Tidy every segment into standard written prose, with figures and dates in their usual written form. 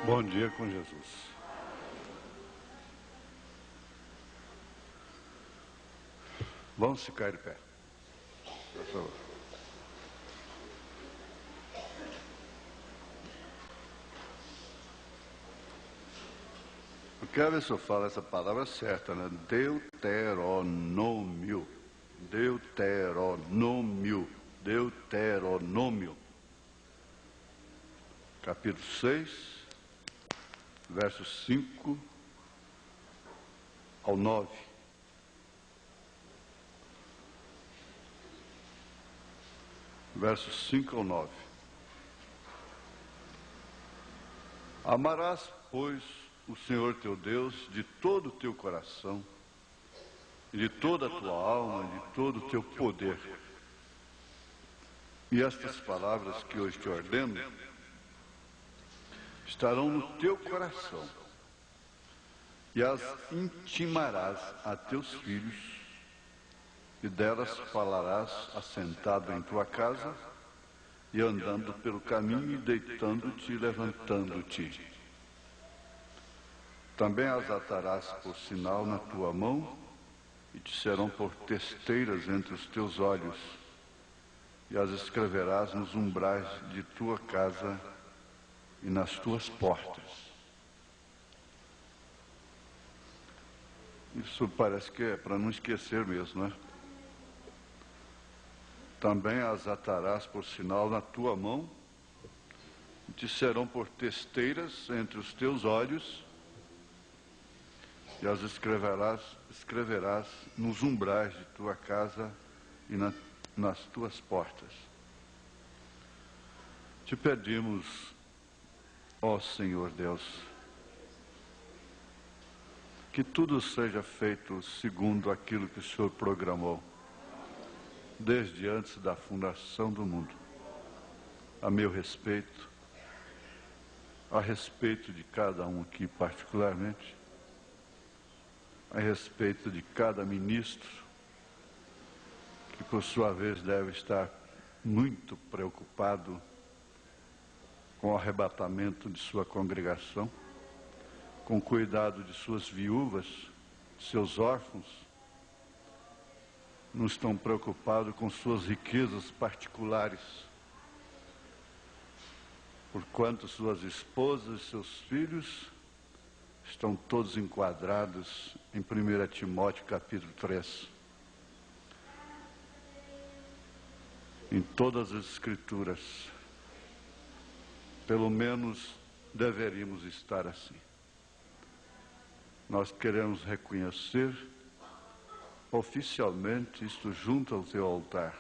Bom dia com Jesus. Vamos ficar de pé, por favor. Eu quero ver se eu falo essa palavra certa, né? Deuteronômio. Deuteronômio. Deuteronômio. Capítulo 6, versos 5 ao 9. Versos 5 ao 9. Amarás, pois, o Senhor teu Deus de todo o teu coração, e de toda a tua alma, e de todo o teu poder. E estas palavras que hoje te ordeno estarão no teu coração, e as intimarás a teus filhos, e delas falarás assentado em tua casa, e andando pelo caminho, e deitando-te e levantando-te. Também as atarás por sinal na tua mão, e te serão por testeiras entre os teus olhos, e as escreverás nos umbrais de tua casa e nas tuas portas. Isso parece que é para não esquecer mesmo, né? Também as atarás por sinal na tua mão, e te serão por testeiras entre os teus olhos, e as escreverás nos umbrais de tua casa e nas tuas portas. Te pedimos, ó Senhor Deus, que tudo seja feito segundo aquilo que o Senhor programou, desde antes da fundação do mundo, a meu respeito, a respeito de cada um aqui particularmente, a respeito de cada ministro, que por sua vez deve estar muito preocupado com o arrebatamento de sua congregação, com o cuidado de suas viúvas, seus órfãos. Não estão preocupados com suas riquezas particulares, porquanto suas esposas e seus filhos estão todos enquadrados em 1 Timóteo capítulo 3. Em todas as Escrituras, pelo menos deveríamos estar assim. Nós queremos reconhecer oficialmente isto junto ao teu altar,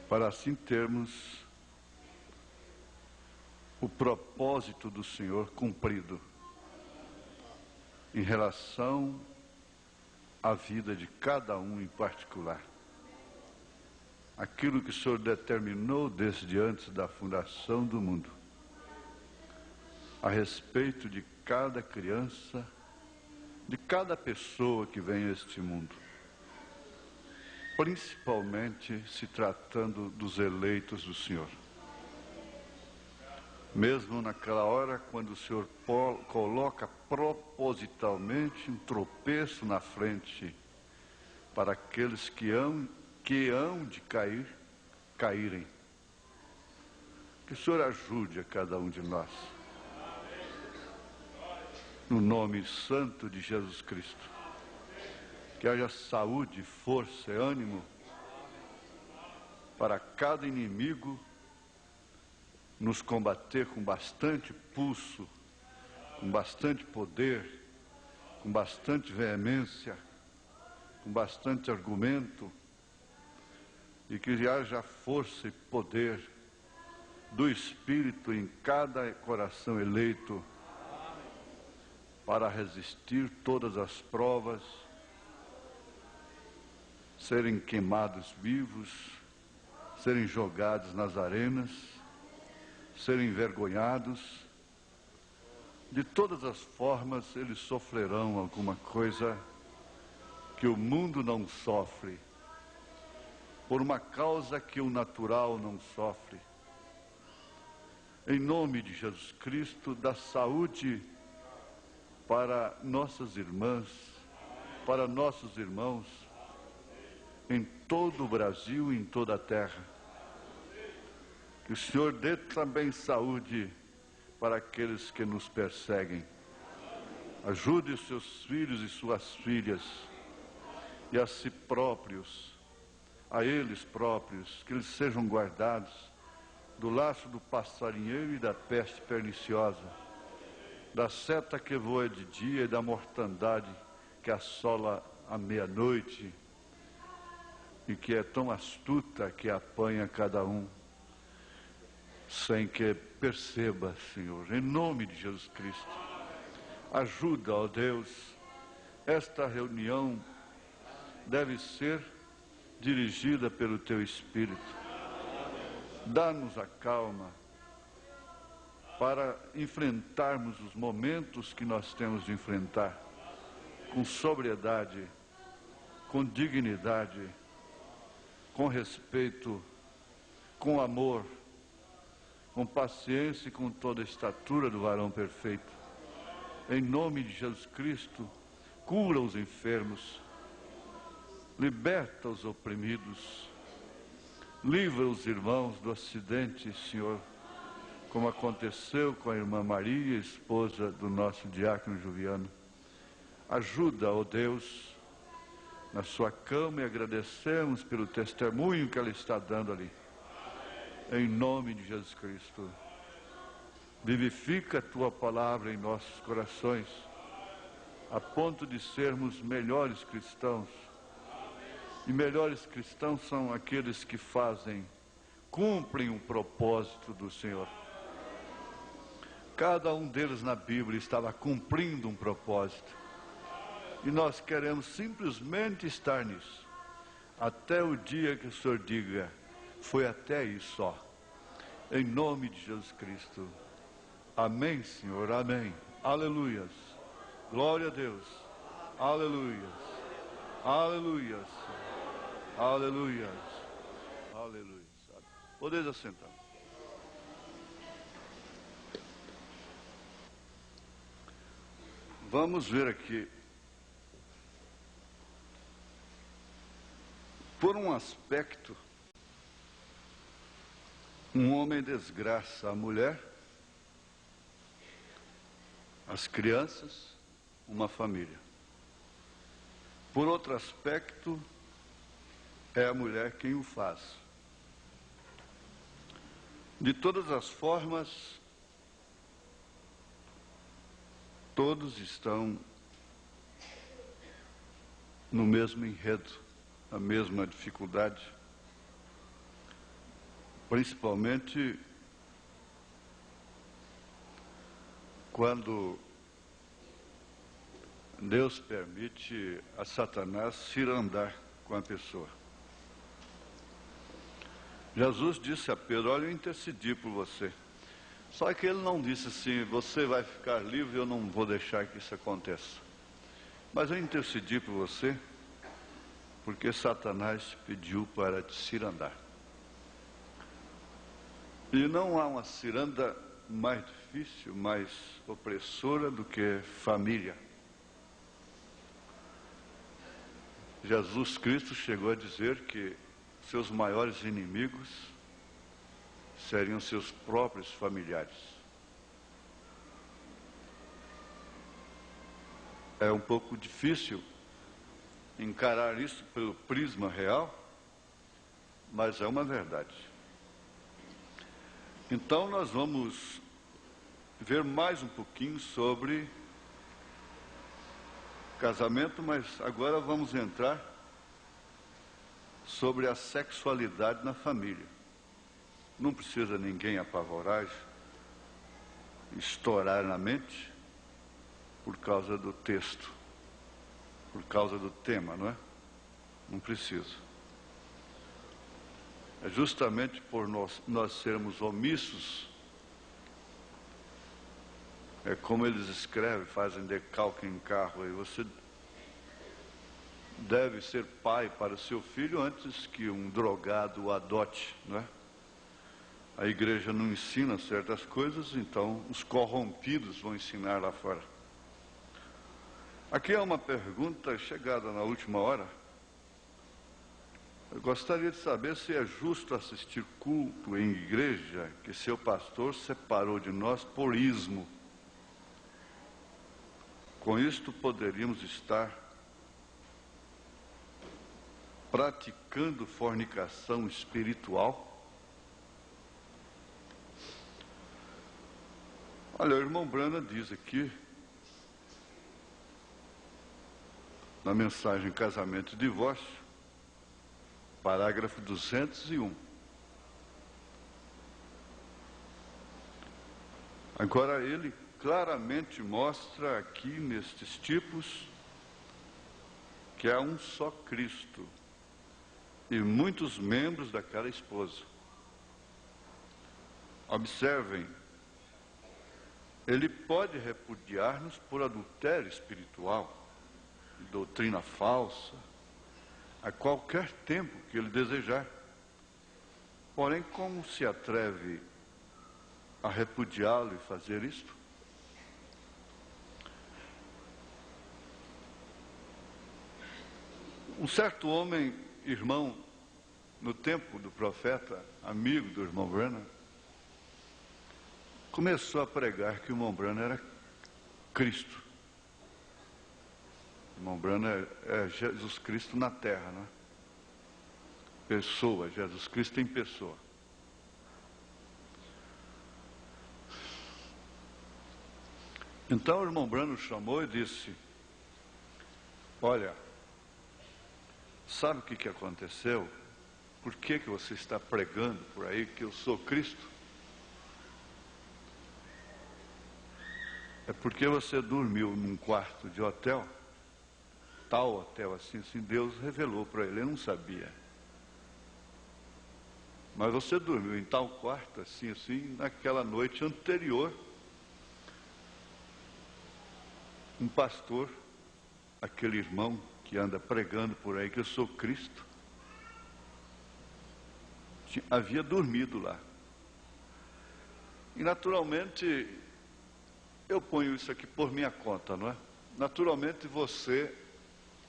para assim termos o propósito do Senhor cumprido em relação à vida de cada um em particular. Aquilo que o Senhor determinou desde antes da fundação do mundo, a respeito de cada criança, de cada pessoa que vem a este mundo, principalmente se tratando dos eleitos do Senhor. Mesmo naquela hora, quando o Senhor coloca propositalmente um tropeço na frente para aqueles que hão de caírem. Que o Senhor ajude a cada um de nós. No nome santo de Jesus Cristo. Que haja saúde, força e ânimo para cada inimigo nos combater com bastante pulso, com bastante poder, com bastante veemência, com bastante argumento, e que haja força e poder do Espírito em cada coração eleito para resistir todas as provas, serem queimados vivos, serem jogados nas arenas, serem envergonhados. De todas as formas, eles sofrerão alguma coisa que o mundo não sofre, por uma causa que o natural não sofre. em nome de Jesus Cristo, dá saúde para nossas irmãs, para nossos irmãos, em todo o Brasil e em toda a terra. Que o Senhor dê também saúde para aqueles que nos perseguem. Ajude os seus filhos e suas filhas, e a si próprios, a eles próprios, que eles sejam guardados do laço do passarinheiro e da peste perniciosa, da seta que voa de dia e da mortandade que assola à meia-noite e que é tão astuta que apanha cada um sem que perceba, Senhor. Em nome de Jesus Cristo, ajuda, ó Deus, esta reunião deve ser dirigida pelo Teu Espírito. Dá-nos a calma para enfrentarmos os momentos que nós temos de enfrentar com sobriedade, com dignidade, com respeito, com amor, com paciência e com toda a estatura do varão perfeito. Em nome de Jesus Cristo, cura os enfermos, liberta os oprimidos, livra os irmãos do acidente, Senhor, como aconteceu com a irmã Maria, esposa do nosso diácono Juliano. Ajuda, ó Deus, na sua cama, e agradecemos pelo testemunho que ela está dando ali. Em nome de Jesus Cristo, vivifica a Tua palavra em nossos corações, a ponto de sermos melhores cristãos. E melhores cristãos são aqueles que cumprem o propósito do Senhor. Cada um deles na Bíblia estava cumprindo um propósito. E nós queremos simplesmente estar nisso, até o dia que o Senhor diga, foi até aí só. Em nome de Jesus Cristo. Amém, Senhor, amém. Aleluias. Glória a Deus. Aleluias. Aleluias. Aleluias. Aleluias. Podeis assentar. Vamos ver aqui. Por um aspecto, um homem desgraça a mulher, as crianças, uma família. Por outro aspecto, é a mulher quem o faz. De todas as formas, todos estão no mesmo enredo, na mesma dificuldade. Principalmente quando Deus permite a Satanás cirandar com a pessoa. Jesus disse a Pedro, olha, eu intercedi por você. Só que ele não disse assim, você vai ficar livre, eu não vou deixar que isso aconteça. Mas eu intercedi por você, porque Satanás te pediu para te cirandar. E não há uma ciranda mais difícil, mais opressora do que família. Jesus Cristo chegou a dizer que seus maiores inimigos seriam seus próprios familiares. É um pouco difícil encarar isso pelo prisma real, mas é uma verdade. Então nós vamos ver mais um pouquinho sobre casamento, mas agora vamos entrar sobre a sexualidade na família. Não precisa ninguém apavorar, estourar na mente por causa do texto, por causa do tema, não é? Não precisa. É justamente por nós sermos omissos, é como eles escrevem, fazem decalque em carro, aí você deve ser pai para o seu filho antes que um drogado o adote, não é? a igreja não ensina certas coisas, então os corrompidos vão ensinar lá fora. Aqui é uma pergunta chegada na última hora. Eu gostaria de saber se é justo assistir culto em igreja que seu pastor separou de nós por ismo. Com isto poderíamos estar praticando fornicação espiritual? Olha, o irmão Branham diz aqui, na mensagem Casamento e Divórcio, parágrafo 201. Agora ele claramente mostra aqui nestes tipos que há um só Cristo e muitos membros daquela esposa. Observem, ele pode repudiar-nos por adultério espiritual, doutrina falsa, a qualquer tempo que ele desejar. Porém, como se atreve a repudiá-lo e fazer isto? Um certo homem, irmão, no tempo do profeta, amigo do irmão Branham, começou a pregar que o irmão Branham era Cristo. O irmão Branham é Jesus Cristo na terra, não é? Pessoa, Jesus Cristo em pessoa. Então o irmão Branham chamou e disse: olha, sabe o que aconteceu? Por que você está pregando por aí que eu sou Cristo? É porque você dormiu num quarto de hotel, tal hotel assim, Deus revelou para ele, ele não sabia. Mas você dormiu em tal quarto assim, naquela noite anterior, um pastor, aquele irmão que anda pregando por aí que eu sou Cristo, havia dormido lá. E naturalmente, eu ponho isso aqui por minha conta, não é? Naturalmente você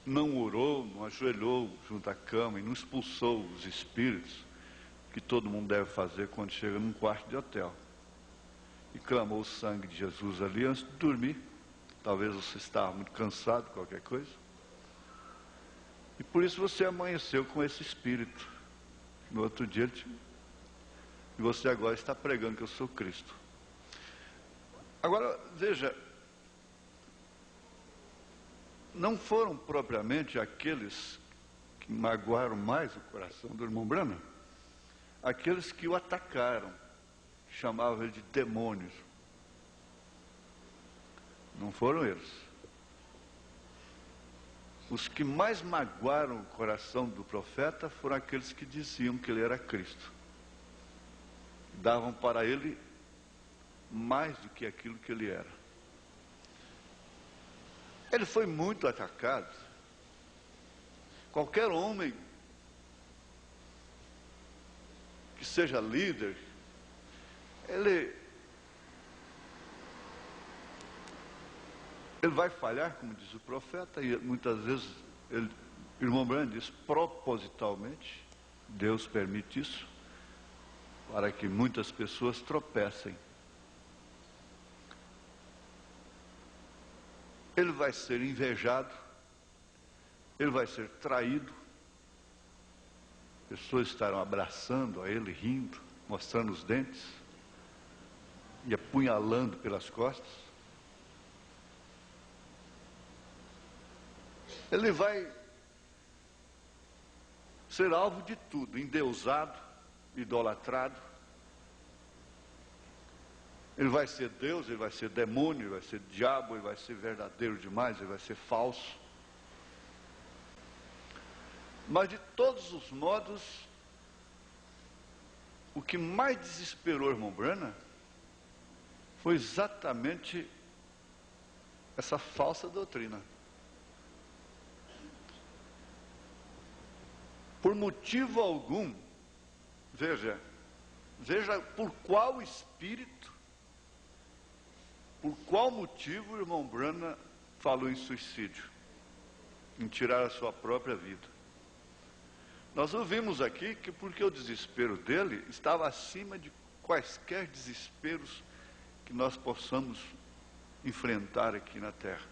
não orou, não ajoelhou junto à cama e não expulsou os espíritos, que todo mundo deve fazer quando chega num quarto de hotel. E clamou o sangue de Jesus ali antes de dormir. Talvez você estava muito cansado, qualquer coisa. E por isso você amanheceu com esse espírito. No outro dia, e você agora está pregando que eu sou Cristo. Agora, veja, não foram propriamente aqueles que magoaram mais o coração do irmão Branham, aqueles que o atacaram, chamavam ele de demônios. Não foram eles. Os que mais magoaram o coração do profeta foram aqueles que diziam que ele era Cristo. Davam para ele mais do que aquilo que ele era. Ele foi muito atacado. Qualquer homem que seja líder, ele vai falhar, como diz o profeta, e muitas vezes, o irmão Branham diz, propositalmente, Deus permite isso, para que muitas pessoas tropecem. Ele vai ser invejado, ele vai ser traído, pessoas estarão abraçando a ele, rindo, mostrando os dentes e apunhalando pelas costas. Ele vai ser alvo de tudo, endeusado, idolatrado. Ele vai ser Deus, ele vai ser demônio, ele vai ser diabo, ele vai ser verdadeiro demais, ele vai ser falso. Mas de todos os modos, o que mais desesperou o irmão Branham foi exatamente essa falsa doutrina. Por motivo algum, veja, Veja por qual espírito, por qual motivo o irmão Branham falou em suicídio, em tirar a sua própria vida. Nós ouvimos aqui que porque o desespero dele estava acima de quaisquer desesperos que nós possamos enfrentar aqui na Terra.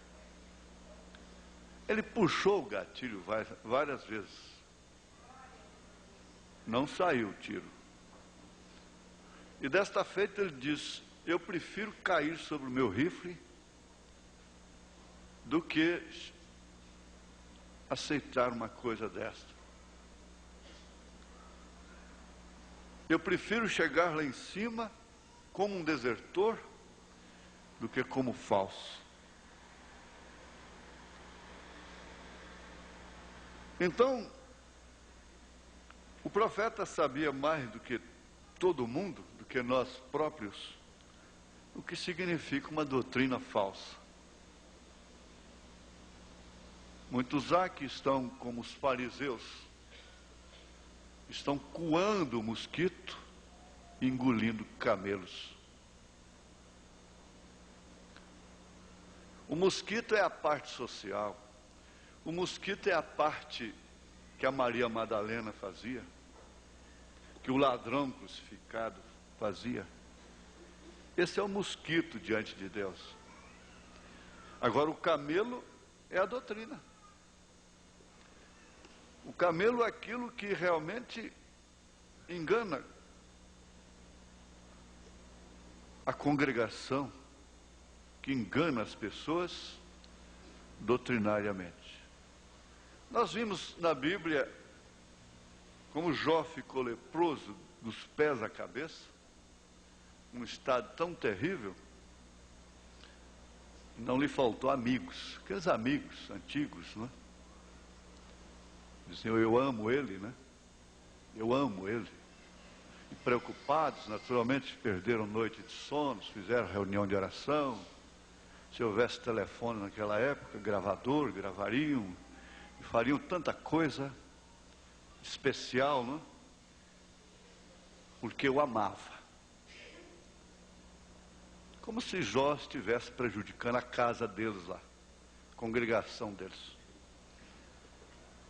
Ele puxou o gatilho várias vezes. Não saiu o tiro. E desta feita ele diz: eu prefiro cair sobre o meu rifle do que aceitar uma coisa desta. Eu prefiro chegar lá em cima como um desertor do que como falso. Então, o profeta sabia mais do que todo mundo, do que nós próprios, o que significa uma doutrina falsa. Muitos há que estão como os fariseus, estão coando o mosquito e engolindo camelos. O mosquito é a parte social. O mosquito é a parte que a Maria Madalena fazia, que o ladrão crucificado fazia. Esse é o mosquito diante de Deus. Agora, o camelo é a doutrina. O camelo é aquilo que realmente engana a congregação, que engana as pessoas doutrinariamente. Nós vimos na Bíblia como Jó ficou leproso dos pés à cabeça, um estado tão terrível. Não lhe faltou amigos, aqueles amigos antigos, né? Diziam: eu amo ele, né? Eu amo ele. E preocupados, naturalmente, perderam noite de sono, fizeram reunião de oração. Se houvesse telefone naquela época, gravador, gravariam, e fariam tanta coisa especial, né? Porque eu amava. Como se Jó estivesse prejudicando a casa deles lá, a congregação deles.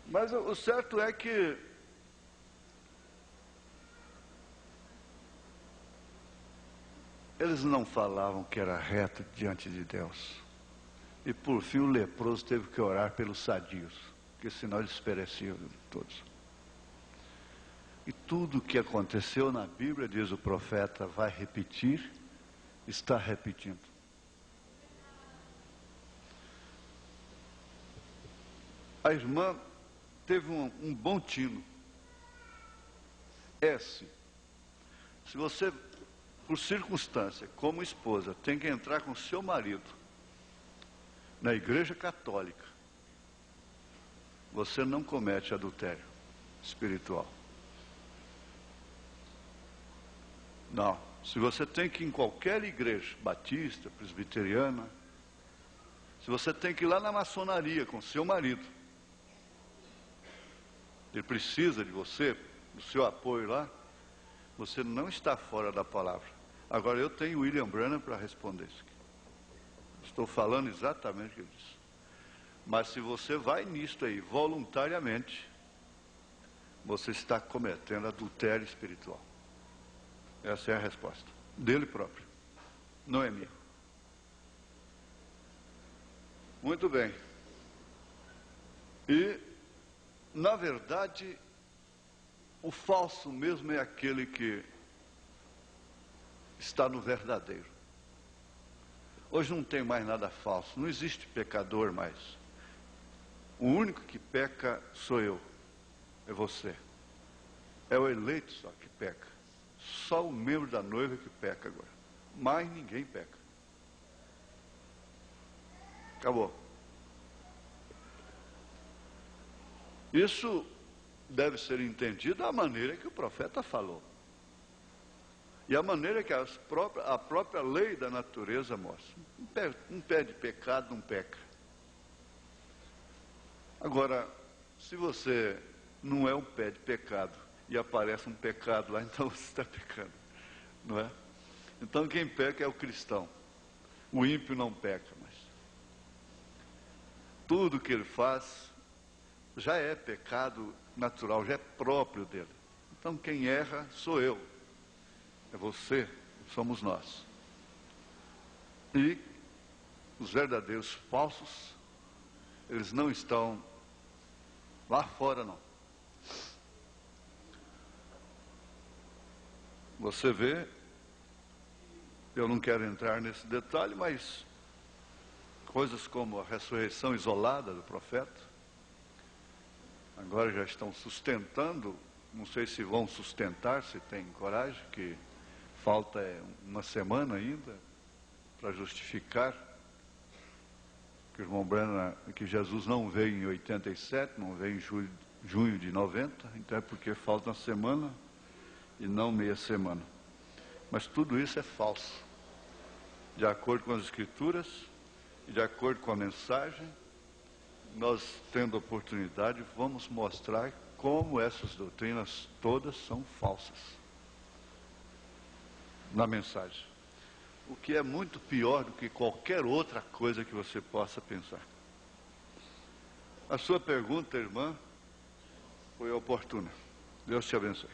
Mas o certo é que eles não falavam que era reto diante de Deus. E por fim o leproso teve que orar pelos sadios, porque senão eles pereciam todos. E tudo o que aconteceu na Bíblia, diz o profeta, vai repetir, está repetindo. A irmã teve um bom tino. Se você, por circunstância, como esposa, tem que entrar com seu marido na igreja católica, você não comete adultério espiritual. Não. Se você tem que ir em qualquer igreja, batista, presbiteriana, se você tem que ir lá na maçonaria com seu marido, ele precisa de você, do seu apoio lá, você não está fora da palavra. Agora, eu tenho William Branham para responder isso aqui. Estou falando exatamente o que ele disse. Mas se você vai nisto aí voluntariamente, você está cometendo adultério espiritual. Essa é a resposta dele próprio, não é minha. Muito bem. E, na verdade, o falso mesmo é aquele que está no verdadeiro. Hoje não tem mais nada falso, não existe pecador mais. O único que peca sou eu, é você. É o eleito só que peca. Só o membro da noiva que peca agora. Mais ninguém peca. Acabou. Isso deve ser entendido da maneira que o profeta falou. E a maneira que a própria lei da natureza mostra. Um pé de pecado não peca. Agora, se você não é um pé de pecado e aparece um pecado lá, então você está pecando. não é? Então quem peca é o cristão. O ímpio não peca, mas tudo que ele faz já é pecado natural, já é próprio dele. Então quem erra sou eu, é você, somos nós. E os verdadeiros falsos, eles não estão lá fora, não. Você vê, eu não quero entrar nesse detalhe, mas coisas como a ressurreição isolada do profeta, agora já estão sustentando, não sei se vão sustentar, se tem coragem, que falta uma semana ainda para justificar que o irmão Branham, que Jesus não veio em 87, não veio em junho de 90, então é porque falta uma semana e não meia semana. Mas tudo isso é falso. De acordo com as Escrituras e de acordo com a mensagem, nós, tendo oportunidade, vamos mostrar como essas doutrinas todas são falsas na mensagem. O que é muito pior do que qualquer outra coisa que você possa pensar. A sua pergunta, irmã, foi oportuna. Deus te abençoe.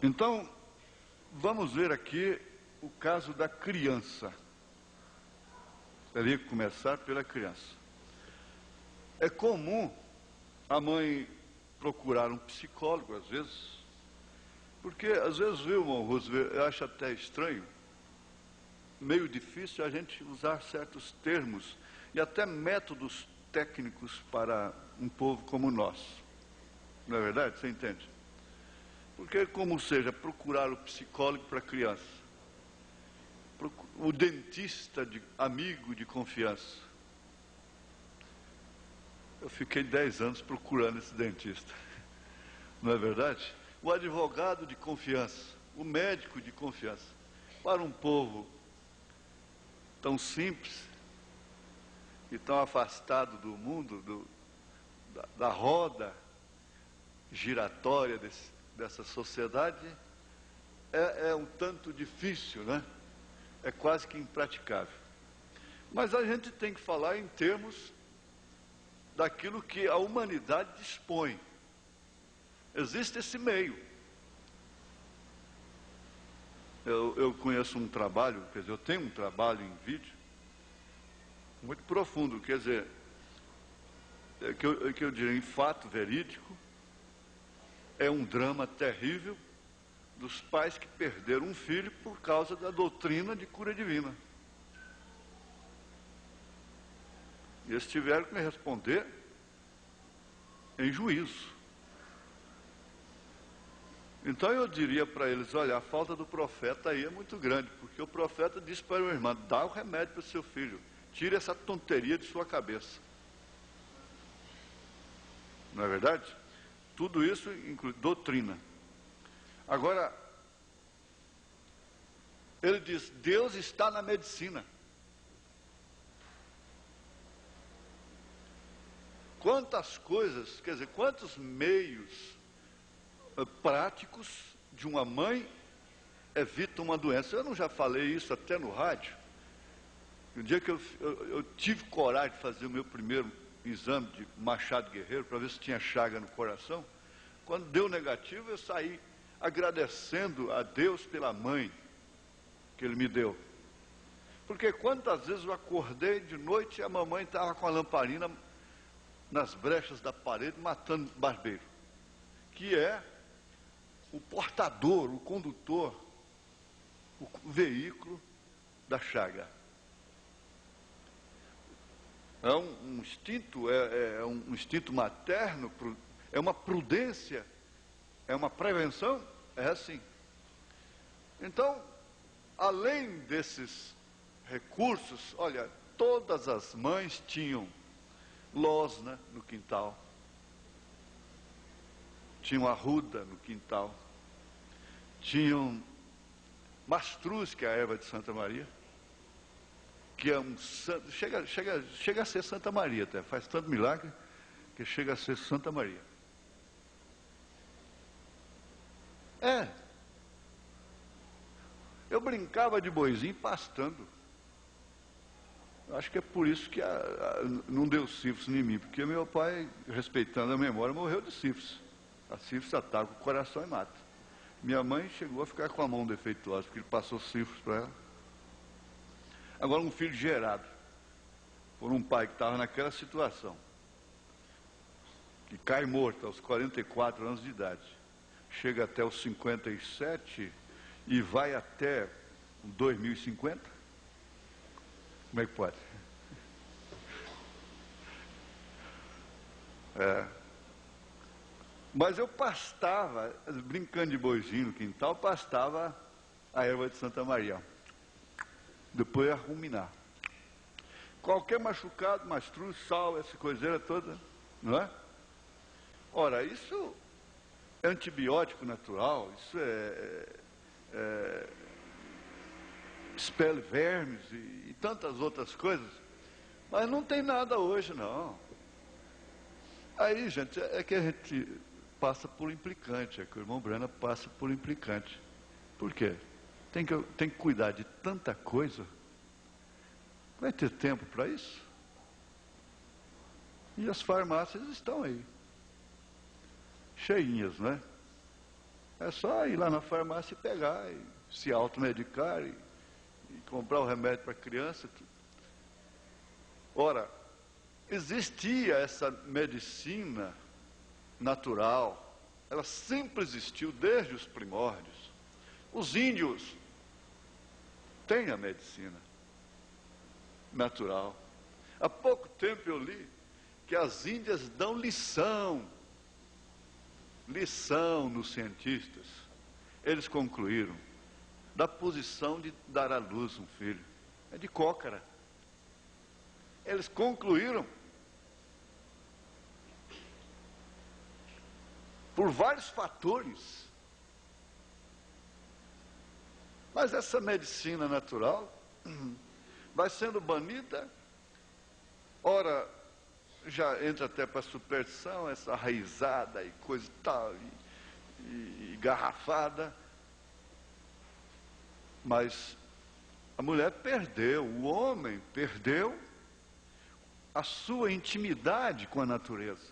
Então, vamos ver aqui o caso da criança. Teria que começar pela criança. É comum a mãe procurar um psicólogo, às vezes, porque às vezes, viu, irmão Roosevelt, eu acho até estranho, meio difícil a gente usar certos termos e até métodos técnicos para um povo como o nosso. Não é verdade? Você entende? Porque, como seja, procurar o psicólogo para a criança, o dentista amigo de confiança. Eu fiquei 10 anos procurando esse dentista, não é verdade? O advogado de confiança, o médico de confiança. Para um povo tão simples e tão afastado do mundo, da roda giratória dessa sociedade, é um tanto difícil, né? É quase que impraticável. Mas a gente tem que falar em termos daquilo que a humanidade dispõe. Existe esse meio. Eu conheço um trabalho, quer dizer, eu tenho um trabalho em vídeo muito profundo, quer dizer, que eu diria em fato verídico, é um drama terrível dos pais que perderam um filho por causa da doutrina de cura divina. E eles tiveram que me responder em juízo. Então eu diria para eles, olha, a falta do profeta aí é muito grande, porque o profeta disse para o irmão, dá o remédio para o seu filho, tire essa tonteria de sua cabeça. Não é verdade? Tudo isso inclui doutrina. Agora, ele diz, Deus está na medicina. Quantas coisas, quer dizer, quantos meios práticos de uma mãe evitam uma doença. Eu não já falei isso até no rádio? O dia que eu tive coragem de fazer o meu primeiro exame de Machado Guerreiro, para ver se tinha chaga no coração, quando deu negativo, eu saí agradecendo a Deus pela mãe que Ele me deu. Porque quantas vezes eu acordei de noite e a mamãe estava com a lamparina nas brechas da parede, matando barbeiro, que é o portador, o condutor, o veículo da chaga. É um instinto, é um instinto materno, é uma prudência, é uma prevenção, é assim. Então, além desses recursos, olha, todas as mães tinham losna no quintal, tinham arruda no quintal, tinham mastruz, que é a erva de Santa Maria, que é um santo, chega a ser Santa Maria até, faz tanto milagre que chega a ser Santa Maria. É. Eu brincava de boizinho pastando. Eu acho que é por isso que não deu sífilis em mim, porque meu pai, respeitando a memória, morreu de sífilis. A sífilis ataca o coração e mata. Minha mãe chegou a ficar com a mão defeituosa, porque ele passou sífilis para ela. Agora, um filho gerado por um pai que estava naquela situação, que cai morto aos 44 anos de idade, chega até os 57 e vai até 2050? Como é que pode? Mas eu pastava, brincando de boizinho no quintal, pastava a erva de Santa Maria. Depois ia ruminar. Qualquer machucado, mastruz, sal, essa coiseira toda, não é? Ora, isso é antibiótico natural, isso expele vermes e tantas outras coisas, mas não tem nada hoje, não. Aí, gente, é que a gente passa por implicante, é que o irmão Brana passa por implicante. Por quê? Tem que cuidar de tanta coisa. Vai ter tempo para isso? E as farmácias estão aí, cheinhas, né? É só ir lá na farmácia e pegar, e se automedicar e comprar o remédio para a criança. Ora, existia essa medicina natural, ela sempre existiu desde os primórdios. Os índios têm a medicina natural. Há pouco tempo eu li que as Índias dão lição nos cientistas. Eles concluíram da posição de dar à luz um filho. É de cócara. Eles concluíram por vários fatores. Mas essa medicina natural vai sendo banida. Ora, já entra até para a superstição, essa raizada e coisa e tal, e garrafada. Mas a mulher perdeu, o homem perdeu a sua intimidade com a natureza.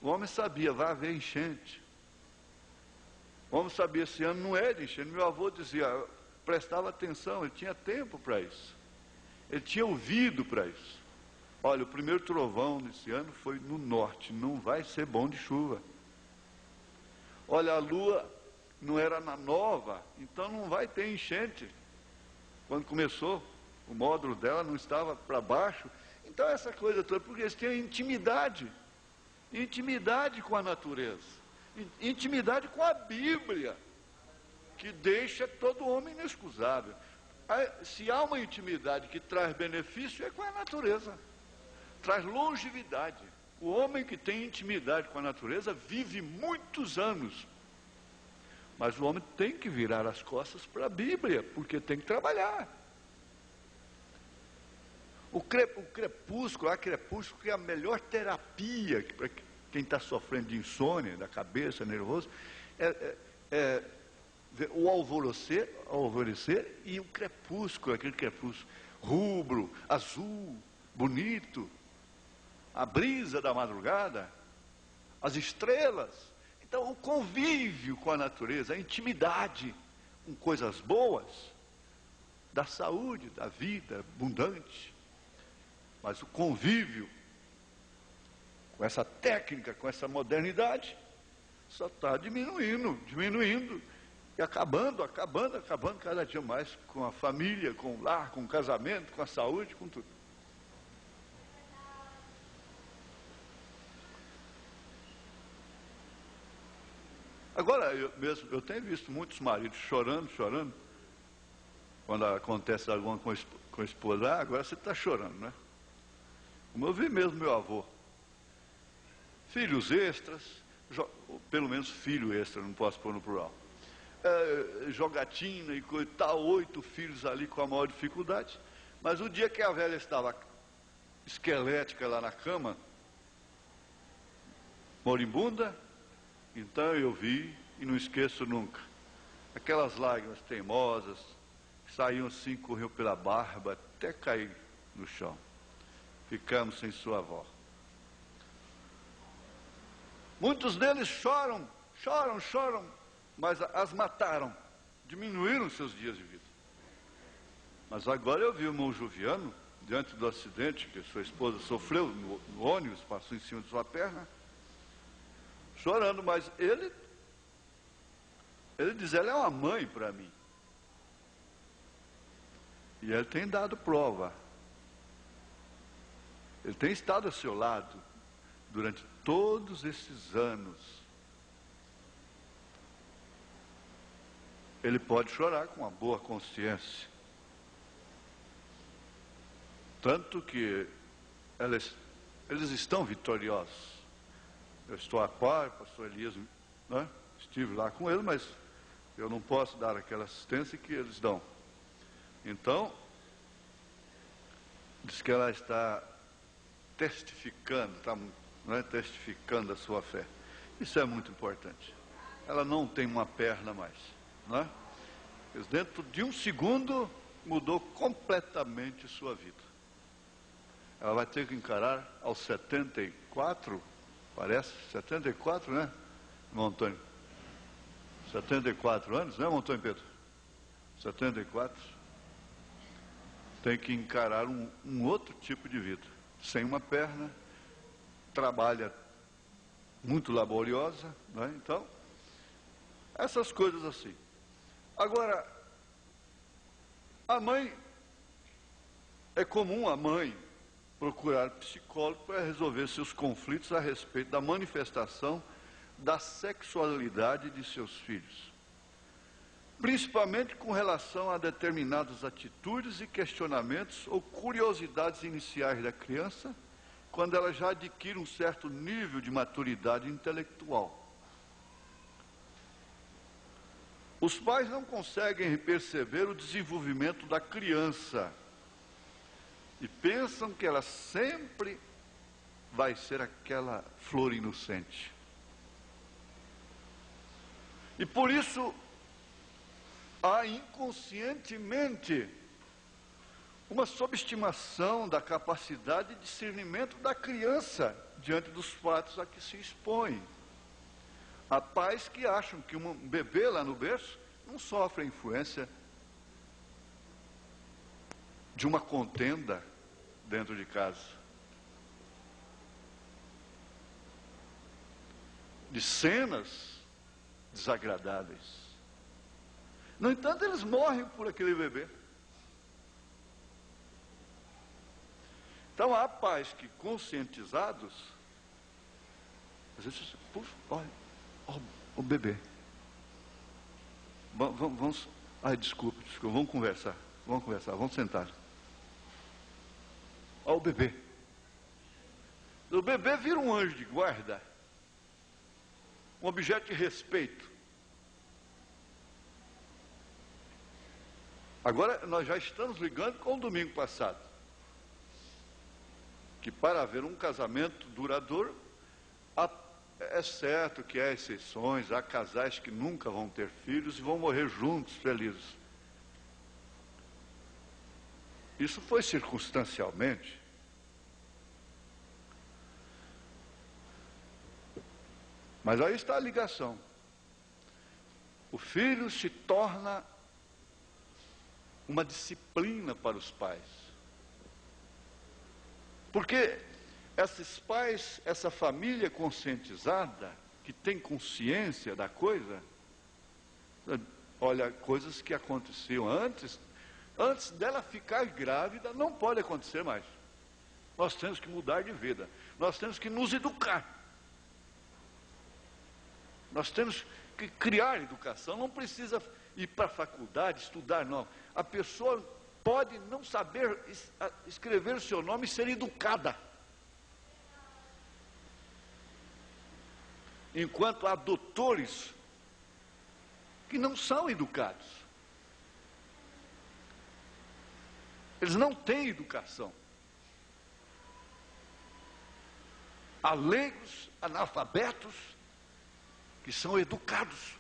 O homem sabia, vai haver enchente. O homem sabia, esse ano não é de enchente. Meu avô dizia, prestava atenção, ele tinha tempo para isso. Ele tinha ouvido para isso. Olha, o primeiro trovão desse ano foi no norte, não vai ser bom de chuva. Olha, a lua não era na nova, então não vai ter enchente. Quando começou, o módulo dela não estava para baixo. Então essa coisa toda, porque eles têm intimidade com a natureza, intimidade com a Bíblia, que deixa todo homem inexcusável. Se há uma intimidade que traz benefício, é com a natureza, traz longevidade. O homem que tem intimidade com a natureza vive muitos anos, mas o homem tem que virar as costas para a Bíblia, porque tem que trabalhar. O crepúsculo, a crepúsculo é a melhor terapia para quem está sofrendo de insônia, da cabeça, nervoso, o alvorecer e o crepúsculo, aquele crepúsculo rubro, azul, bonito, a brisa da madrugada, as estrelas. Então, o convívio com a natureza, a intimidade com coisas boas, da saúde, da vida abundante. Mas o convívio com essa técnica, com essa modernidade, só está diminuindo e acabando cada dia mais com a família, com o lar, com o casamento, com a saúde, com tudo. Agora, eu tenho visto muitos maridos chorando, quando acontece alguma coisa com a esposa. Agora você está chorando, né? Como eu vi mesmo meu avô. Filhos extras, pelo menos filho extra, não posso pôr no plural. Jogatina e coisa e tal, 8 filhos ali com a maior dificuldade. Mas o dia que a velha estava esquelética lá na cama, moribunda, então eu vi e não esqueço nunca. Aquelas lágrimas teimosas, que saíam assim, corriam pela barba, até cair no chão. Ficamos sem sua avó. Muitos deles choram, mas as mataram, diminuíram seus dias de vida. Mas agora eu vi o irmão Juviano, diante do acidente que sua esposa sofreu no ônibus, passou em cima de sua perna, chorando, mas ele diz, ela é uma mãe para mim. E ele tem dado prova. Ele tem estado ao seu lado durante todos esses anos. Ele pode chorar com uma boa consciência. Tanto que eles estão vitoriosos. Eu estou a par, pastor Elias, né? Estive lá com ele, mas eu não posso dar aquela assistência que eles dão. Então, diz que ela está testificando, testificando a sua fé. Isso é muito importante. Ela não tem uma perna mais, não é? Mas dentro de um segundo mudou completamente sua vida. Ela vai ter que encarar aos 74, parece, 74, né, irmão Antônio? 74 anos, né, irmão Antônio Pedro? 74. Tem que encarar um outro tipo de vida. Sem uma perna, trabalha muito laboriosa, né? Então, essas coisas assim. Agora, a mãe, é comum a mãe procurar psicólogo para resolver seus conflitos a respeito da manifestação da sexualidade de seus filhos, principalmente com relação a determinadas atitudes e questionamentos ou curiosidades iniciais da criança, quando ela já adquire um certo nível de maturidade intelectual. Os pais não conseguem perceber o desenvolvimento da criança e pensam que ela sempre vai ser aquela flor inocente. E por isso, há inconscientemente uma subestimação da capacidade de discernimento da criança diante dos fatos a que se expõe. Há pais que acham que um bebê lá no berço não sofre a influência de uma contenda dentro de casa, de cenas desagradáveis. No entanto, eles morrem por aquele bebê. Então há pais que, conscientizados, às vezes, puxa, olha, o bebê. Vamos, desculpa, vamos conversar, vamos sentar. Olha o bebê. O bebê vira um anjo de guarda, um objeto de respeito. Agora, nós já estamos ligando com o domingo passado, que para haver um casamento duradouro, é certo que há exceções, há casais que nunca vão ter filhos e vão morrer juntos, felizes. Isso foi circunstancialmente. Mas aí está a ligação. O filho se torna uma disciplina para os pais. Porque esses pais, essa família conscientizada, que tem consciência da coisa, olha, coisas que aconteciam antes dela ficar grávida, não pode acontecer mais. Nós temos que mudar de vida, nós temos que nos educar, nós temos que criar educação. Não precisa ir para a faculdade, estudar, não. A pessoa pode não saber escrever o seu nome e ser educada. Enquanto há doutores que não são educados. Eles não têm educação. Há leigos, analfabetos, que são educados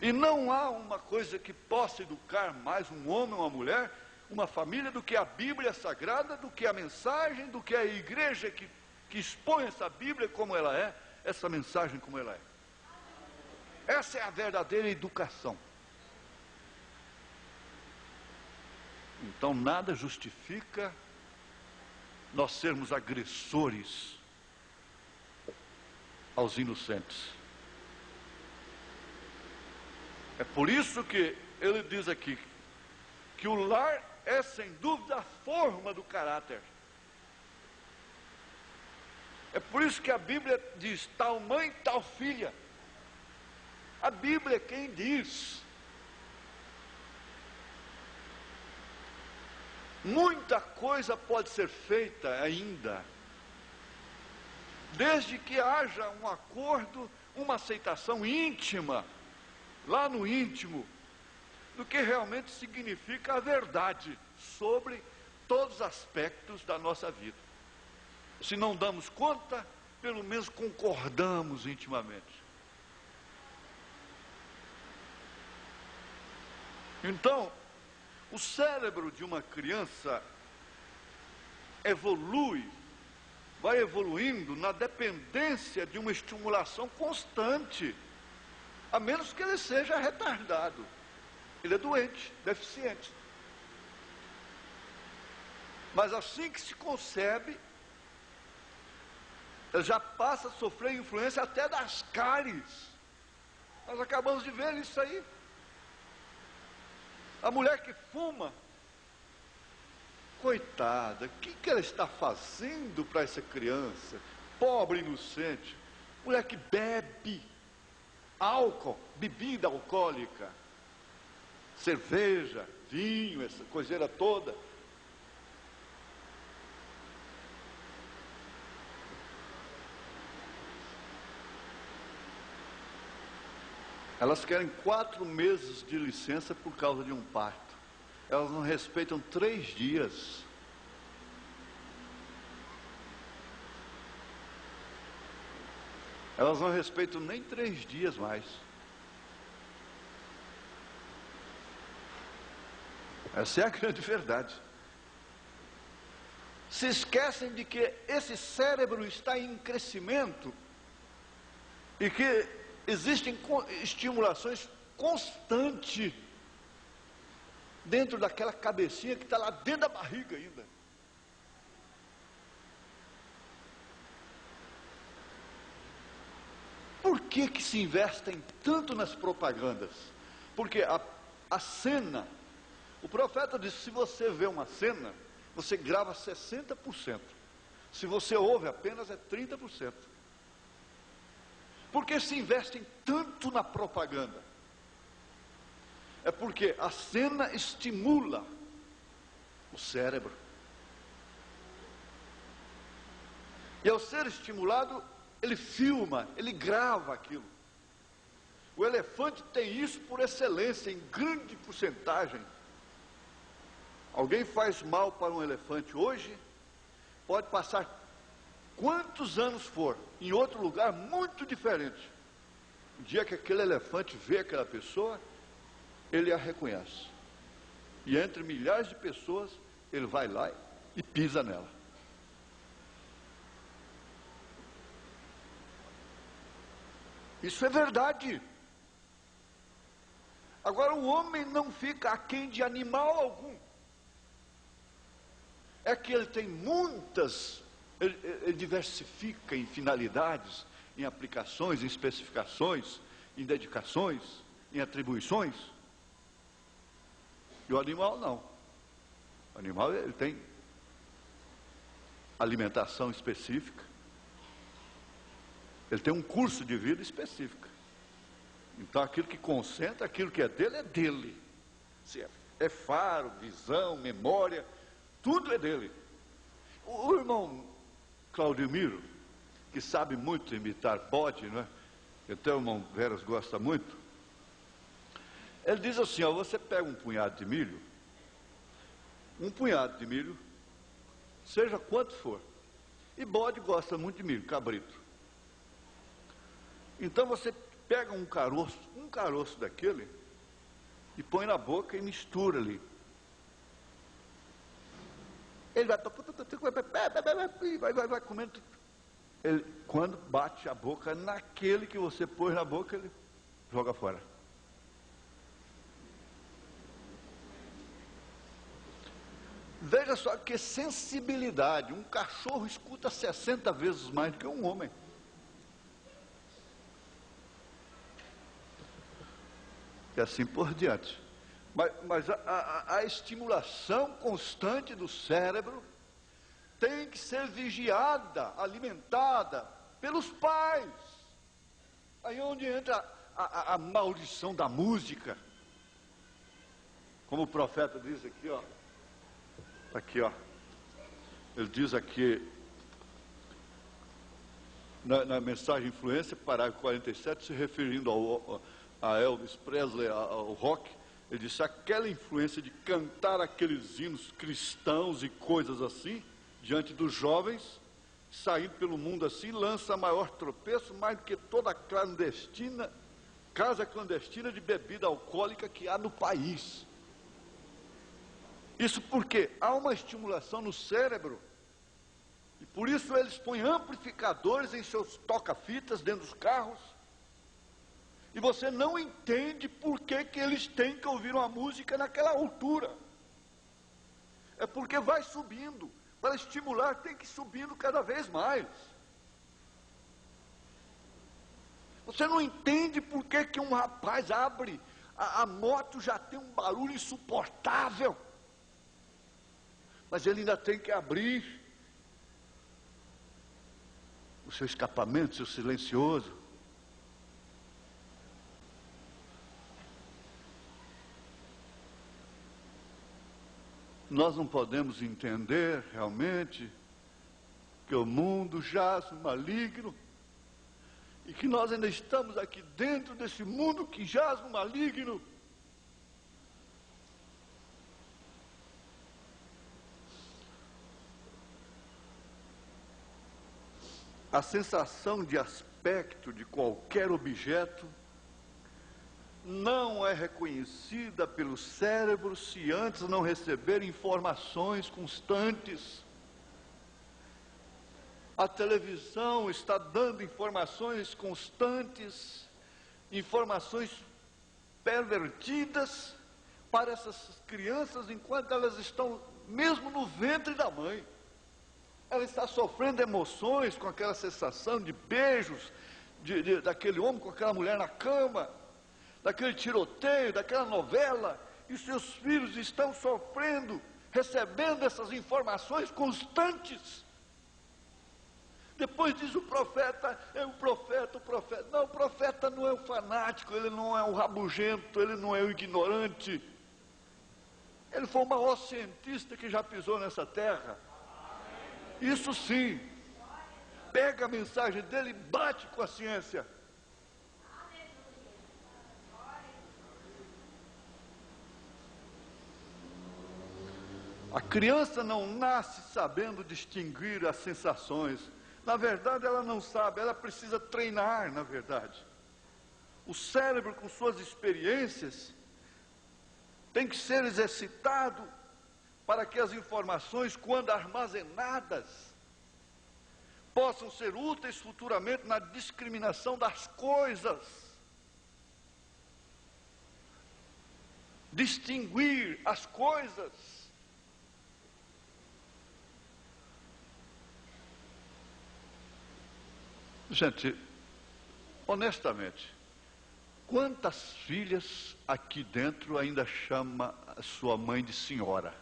E não há uma coisa que possa educar mais um homem ou uma mulher, uma família, do que a Bíblia Sagrada, do que a mensagem, do que a igreja que expõe essa Bíblia como ela é, essa mensagem como ela é. Essa é a verdadeira educação. Então nada justifica nós sermos agressores aos inocentes. É por isso que ele diz aqui que o lar é sem dúvida a forma do caráter. É por isso que a Bíblia diz tal mãe, tal filha. A Bíblia é quem diz. Muita coisa pode ser feita ainda, desde que haja um acordo, uma aceitação íntima, lá no íntimo, do que realmente significa a verdade sobre todos os aspectos da nossa vida. Se não damos conta, pelo menos concordamos intimamente. Então, o cérebro de uma criança vai evoluindo na dependência de uma estimulação constante, a menos que ele seja retardado. Ele é doente, deficiente. Mas assim que se concebe, ele já passa a sofrer influência até das cáries. Nós acabamos de ver isso aí. A mulher que fuma, coitada, o que ela está fazendo para essa criança, pobre, inocente? Mulher que bebe álcool, bebida alcoólica, cerveja, vinho, essa coiseira toda. Elas querem 4 meses de licença por causa de um parto. Elas não respeitam 3 dias. Elas não respeitam nem 3 dias mais. Essa é a grande verdade. Se esquecem de que esse cérebro está em crescimento e que existem estimulações constantes dentro daquela cabecinha que está lá dentro da barriga ainda. Por que se investem tanto nas propagandas? Porque a cena, o profeta disse, se você vê uma cena, você grava 60%. Se você ouve apenas é 30%. Por que se investem tanto na propaganda? É porque a cena estimula o cérebro. E ao ser estimulado, ele filma, ele grava aquilo. O elefante tem isso por excelência, em grande porcentagem. Alguém faz mal para um elefante hoje, pode passar quantos anos for, em outro lugar muito diferente. O dia que aquele elefante vê aquela pessoa, ele a reconhece. E entre milhares de pessoas, ele vai lá e pisa nela. Isso é verdade. Agora, o homem não fica aquém de animal algum. É que ele tem ele diversifica em finalidades, em aplicações, em especificações, em dedicações, em atribuições. E o animal não. O animal ele tem alimentação específica. Ele tem um curso de vida específico. Então aquilo que concentra, aquilo que é dele. Se é faro, visão, memória, tudo é dele. O irmão Claudemiro, que sabe muito imitar bode, não é? Até o irmão Veras gosta muito. Ele diz assim, ó, você pega um punhado de milho, seja quanto for, e bode gosta muito de milho, cabrito. Então você pega um caroço daquele, e põe na boca e mistura ali. Ele vai comendo. Ele, quando bate a boca naquele que você pôs na boca, ele joga fora. Veja só que sensibilidade. Um cachorro escuta 60 vezes mais do que um homem. E assim por diante. Mas a estimulação constante do cérebro tem que ser vigiada, alimentada pelos pais. Aí é onde entra a maldição da música. Como o profeta diz aqui, ó. Aqui, ó. Ele diz aqui, na mensagem Influência, parágrafo 47, se referindo a Elvis Presley, ao rock, ele disse: aquela influência de cantar aqueles hinos cristãos e coisas assim, diante dos jovens, saindo pelo mundo assim, lança maior tropeço mais do que toda a casa clandestina de bebida alcoólica que há no país. Isso porque há uma estimulação no cérebro, e por isso eles põem amplificadores em seus toca-fitas dentro dos carros, e você não entende por que eles têm que ouvir uma música naquela altura. É porque vai subindo, para estimular tem que ir subindo cada vez mais. Você não entende por que um rapaz abre, a moto já tem um barulho insuportável, mas ele ainda tem que abrir o seu escapamento, o seu silencioso. Nós não podemos entender realmente que o mundo jaz no maligno e que nós ainda estamos aqui dentro desse mundo que jaz no maligno. A sensação de aspecto de qualquer objeto não é reconhecida pelo cérebro se antes não receber informações constantes. A televisão está dando informações constantes, informações pervertidas para essas crianças enquanto elas estão mesmo no ventre da mãe. Ela está sofrendo emoções com aquela sensação de beijos daquele homem com aquela mulher na cama, daquele tiroteio, daquela novela, e seus filhos estão sofrendo, recebendo essas informações constantes. Depois diz o profeta. Não, o profeta não é o fanático, ele não é o rabugento, ele não é o ignorante. Ele foi o maior cientista que já pisou nessa terra. Isso sim, pega a mensagem dele e bate com a ciência. A criança não nasce sabendo distinguir as sensações. Na verdade, ela não sabe, ela precisa treinar, na verdade. O cérebro, com suas experiências, tem que ser exercitado para que as informações, quando armazenadas, possam ser úteis futuramente na discriminação das coisas. Distinguir as coisas. Gente, honestamente, quantas filhas aqui dentro ainda chama a sua mãe de senhora?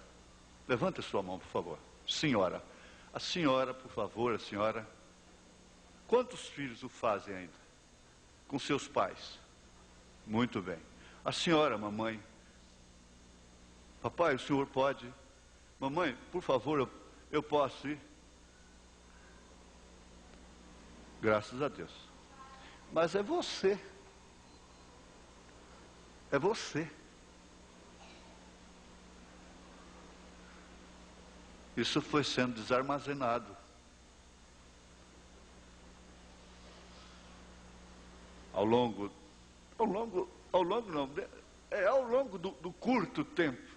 Levante a sua mão, por favor. Senhora. A senhora, por favor, a senhora. Quantos filhos o fazem ainda? Com seus pais? Muito bem. A senhora, mamãe. Papai, o senhor pode? Mamãe, por favor, eu posso ir? Graças a Deus. Mas é você. É você. Isso foi sendo desarmazenado. ao longo do curto tempo,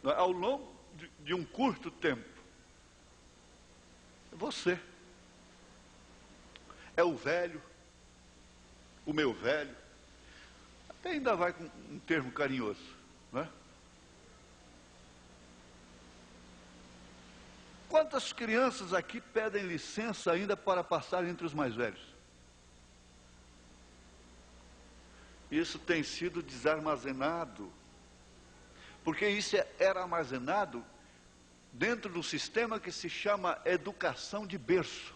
ao longo de um curto tempo, é você, é o velho, o meu velho, até ainda vai com um termo carinhoso, não é? Quantas crianças aqui pedem licença ainda para passar entre os mais velhos? Isso tem sido desarmazenado, porque isso era armazenado dentro do sistema que se chama educação de berço.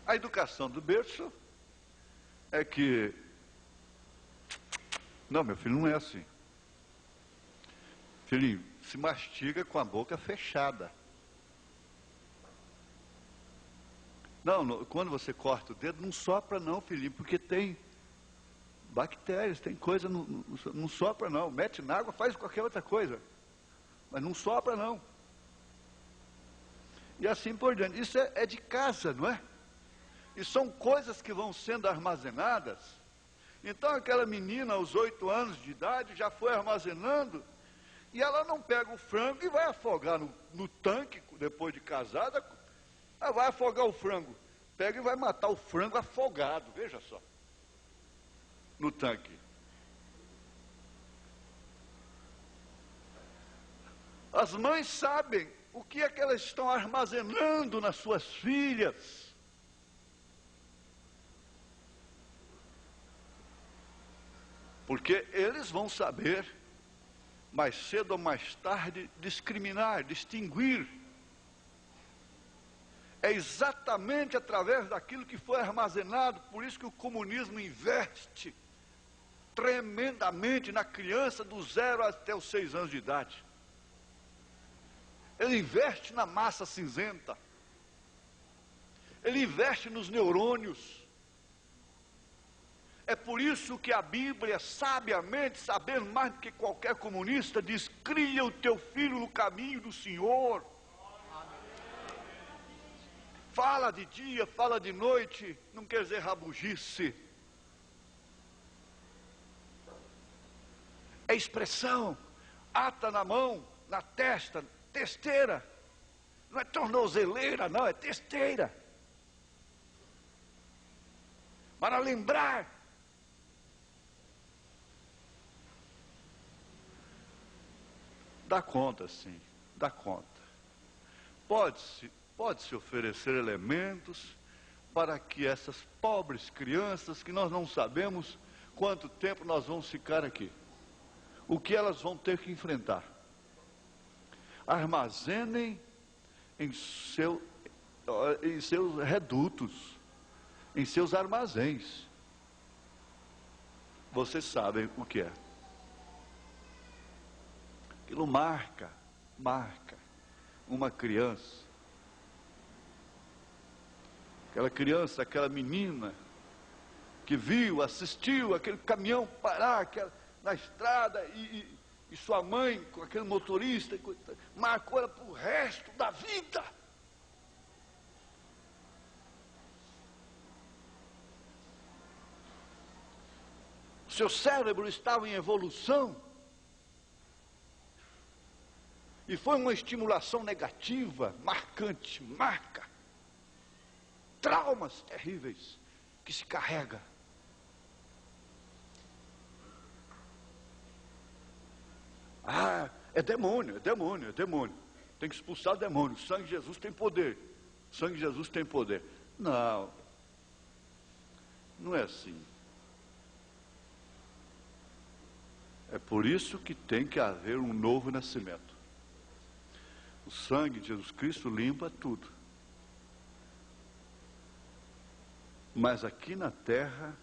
A educação do berço é que, não, meu filho, não é assim. Filhinho, se mastiga com a boca fechada. Não, quando você corta o dedo, não sopra não, filhinho, porque tem bactérias, tem coisa, não sopra não. Mete na água, faz qualquer outra coisa, mas não sopra não. E assim por diante. Isso é de casa, não é? E são coisas que vão sendo armazenadas. Então aquela menina aos 8 anos de idade já foi armazenando, e ela não pega o frango e vai afogar no tanque, depois de casada. Ela vai afogar o frango, pega e vai matar o frango afogado, veja só, no tanque. As mães sabem o que é que elas estão armazenando nas suas filhas. Porque eles vão saber, mais cedo ou mais tarde, discriminar, distinguir. É exatamente através daquilo que foi armazenado, por isso que o comunismo investe tremendamente na criança do 0 até os 6 anos de idade. Ele investe na massa cinzenta. Ele investe nos neurônios. É por isso que a Bíblia, sabiamente, sabendo mais do que qualquer comunista, diz: cria o teu filho no caminho do Senhor. Fala de dia, fala de noite, não quer dizer rabugice. É expressão, ata na mão, na testa, testeira. Não é tornozeleira, não, é testeira. Para lembrar. Dá conta, sim, dá conta. Pode-se oferecer elementos para que essas pobres crianças, que nós não sabemos quanto tempo nós vamos ficar aqui, o que elas vão ter que enfrentar, armazenem em seus redutos, em seus armazéns. Vocês sabem o que é. Aquilo marca uma criança. Aquela criança, aquela menina que viu, assistiu aquele caminhão parar na estrada e sua mãe com aquele motorista, marcou ela para o resto da vida. O seu cérebro estava em evolução e foi uma estimulação negativa, marcante, marca. Traumas terríveis que se carrega. Ah, é demônio. Tem que expulsar o demônio. O sangue de Jesus tem poder. O sangue de Jesus tem poder. Não. Não é assim. É por isso que tem que haver um novo nascimento. O sangue de Jesus Cristo limpa tudo. Mas aqui na terra,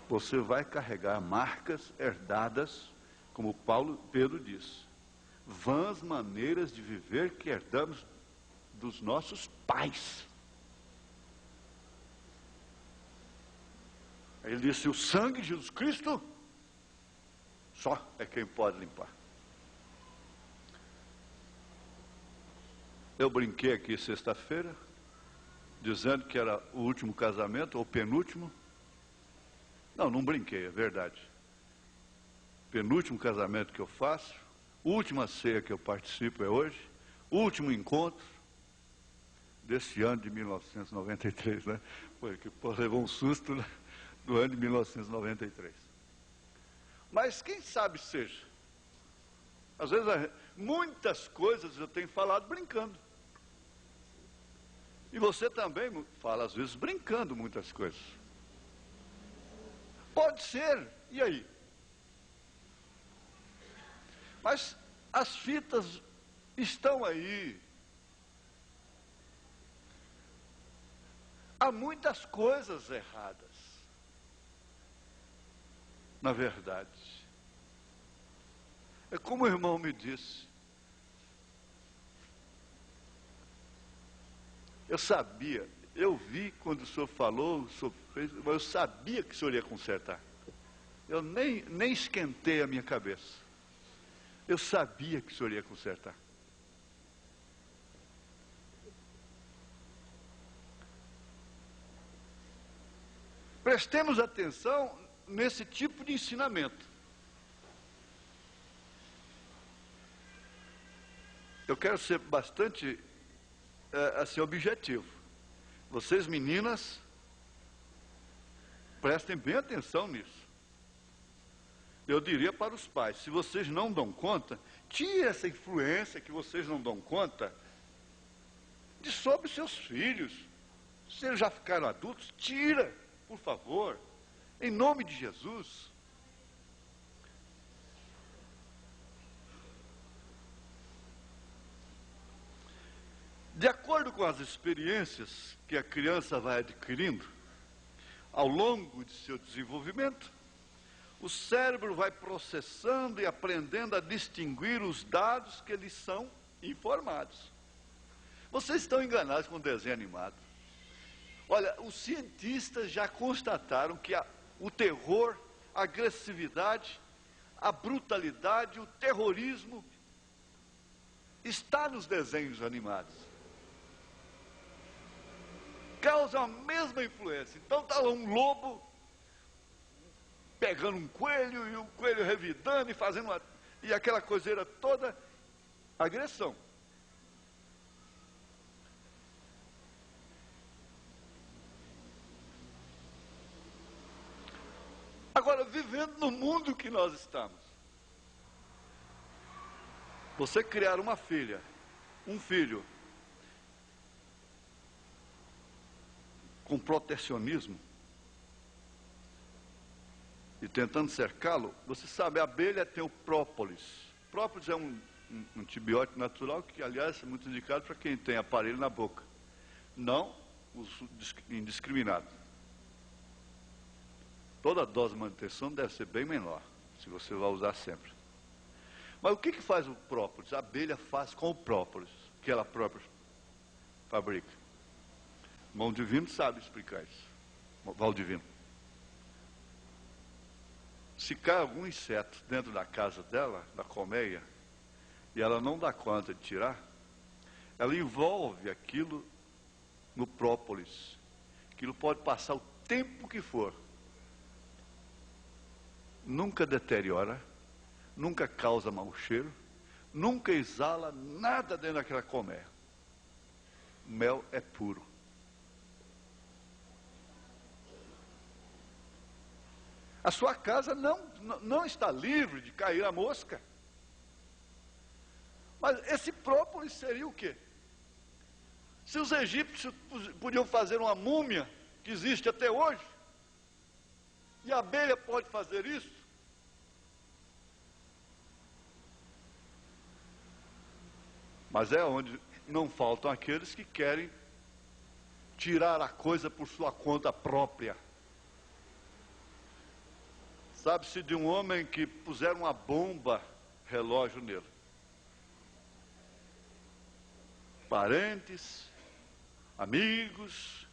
você vai carregar marcas herdadas, como Pedro diz, vãs maneiras de viver que herdamos dos nossos pais. Ele disse: o sangue de Jesus Cristo só é quem pode limpar. Eu brinquei aqui sexta-feira, dizendo que era o último casamento, ou penúltimo. Não brinquei, é verdade. Penúltimo casamento que eu faço, última ceia que eu participo é hoje, último encontro desse ano de 1993, né? Porque levou um susto, né? Do ano de 1993. Mas quem sabe seja. Às vezes, muitas coisas eu tenho falado brincando. E você também fala, às vezes, brincando muitas coisas. Pode ser, e aí? Mas as fitas estão aí. Há muitas coisas erradas, na verdade. É como o irmão me disse. Eu sabia, eu vi quando o senhor falou, o senhor fez, mas eu sabia que o senhor ia consertar. Eu nem esquentei a minha cabeça. Eu sabia que o senhor ia consertar. Prestemos atenção nesse tipo de ensinamento. Eu quero ser bastante assim, objetivo. Vocês, meninas, prestem bem atenção nisso. Eu diria para os pais, se vocês não dão conta, tire essa influência que vocês não dão conta de sobre seus filhos. Se eles já ficaram adultos, tira, por favor, em nome de Jesus. De acordo com as experiências que a criança vai adquirindo ao longo de seu desenvolvimento, o cérebro vai processando e aprendendo a distinguir os dados que lhes são informados. Vocês estão enganados com o desenho animado. Olha, os cientistas já constataram que o terror, a agressividade, a brutalidade, o terrorismo está nos desenhos animados. Causa a mesma influência. Então está lá um lobo pegando um coelho e o coelho revidando e fazendo e aquela coiseira toda, agressão. Agora, vivendo no mundo que nós estamos, você criar uma filha, um filho, com protecionismo e tentando cercá-lo, você sabe, a abelha tem o própolis. Própolis é um antibiótico natural que, aliás, é muito indicado para quem tem aparelho na boca. Não uso indiscriminado. Toda dose de manutenção deve ser bem menor, se você vai usar sempre. Mas o que faz o própolis? A abelha faz com o própolis, que ela própria fabrica. O irmão Divino sabe explicar isso. Valdivino. Se cai algum inseto dentro da casa dela, da colmeia, e ela não dá conta de tirar, ela envolve aquilo no própolis. Aquilo pode passar o tempo que for. Nunca deteriora, nunca causa mau cheiro, nunca exala nada dentro daquela colmeia. O mel é puro. A sua casa não está livre de cair a mosca. Mas esse própolis seria o quê? Se os egípcios podiam fazer uma múmia, que existe até hoje, e a abelha pode fazer isso, mas é onde não faltam aqueles que querem tirar a coisa por sua conta própria. Sabe-se de um homem que puseram uma bomba relógio nele. Parentes, amigos,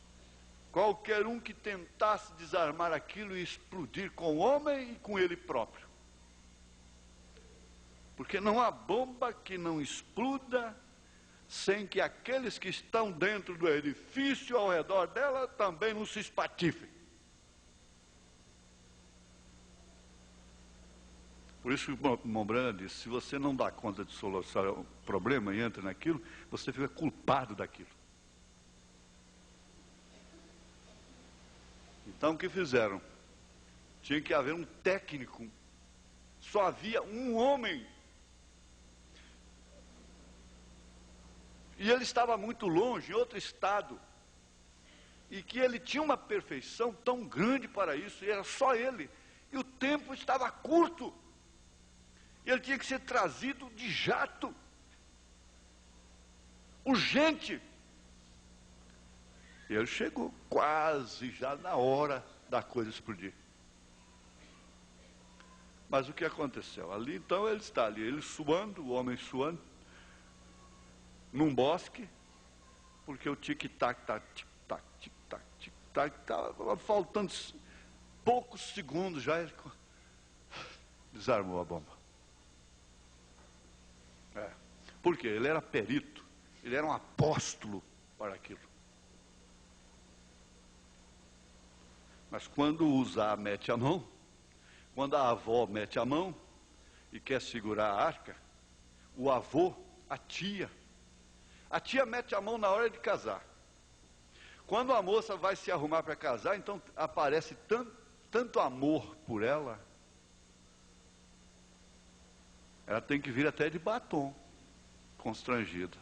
qualquer um que tentasse desarmar aquilo e explodir com o homem e com ele próprio. Porque não há bomba que não exploda sem que aqueles que estão dentro do edifício ao redor dela também não se espatifem. Por isso o Mombrana disse, se você não dá conta de solucionar o problema e entra naquilo, você fica culpado daquilo. Então o que fizeram? Tinha que haver um técnico. Só havia um homem. E ele estava muito longe, em outro estado. E que ele tinha uma perfeição tão grande para isso, e era só ele. E o tempo estava curto. E ele tinha que ser trazido de jato. Urgente. E ele chegou quase já na hora da coisa explodir. Mas o que aconteceu? Ali então ele está ali, ele suando, o homem suando, num bosque, porque o tic-tac, tic-tac, tic-tac, tic-tac, estava faltando poucos segundos já, ele desarmou a bomba. Por quê? Ele era perito, ele era um apóstolo para aquilo. Mas quando o Uzá mete a mão, quando a avó mete a mão e quer segurar a arca, o avô, a tia mete a mão na hora de casar. Quando a moça vai se arrumar para casar, então aparece tanto amor por ela, ela tem que vir até de batom, constrangida,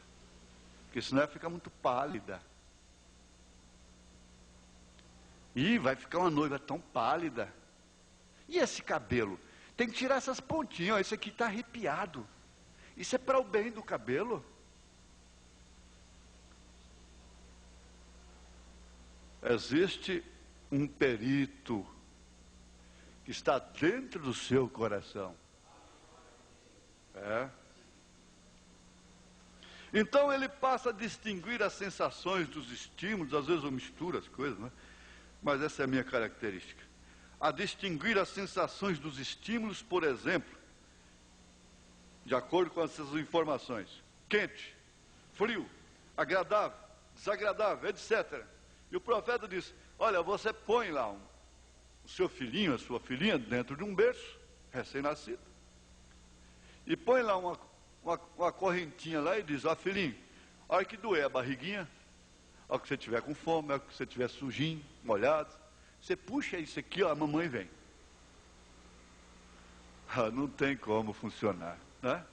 porque senão ela fica muito pálida. E vai ficar uma noiva tão pálida. E esse cabelo? Tem que tirar essas pontinhas, ó, isso aqui está arrepiado. Isso é para o bem do cabelo. Existe um perito que está dentro do seu coração. Então ele passa a distinguir as sensações dos estímulos, às vezes eu misturo as coisas, né? Mas essa é a minha característica. A distinguir as sensações dos estímulos, por exemplo, de acordo com essas informações: quente, frio, agradável, desagradável, etc. E o profeta diz: olha, você põe lá o seu filhinho, a sua filhinha dentro de um berço, recém-nascido, e põe lá uma correntinha lá e diz: ó, filhinho, a hora que doer a barriguinha, a hora que você estiver com fome, a hora que você estiver sujinho, molhado, você puxa isso aqui, ó, a mamãe vem. Não tem como funcionar, né?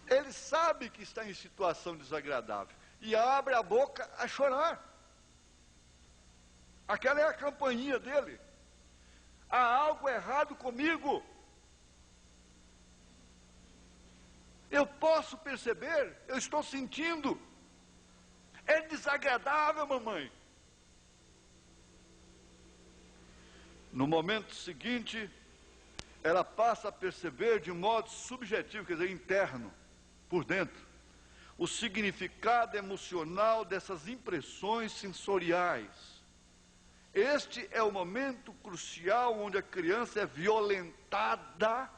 Ele sabe que está em situação desagradável e abre a boca a chorar. Aquela é a campainha dele. Há algo errado comigo. Eu posso perceber, eu estou sentindo. É desagradável, mamãe. No momento seguinte, ela passa a perceber de um modo subjetivo, quer dizer, interno, por dentro, o significado emocional dessas impressões sensoriais. Este é o momento crucial onde a criança é violentada,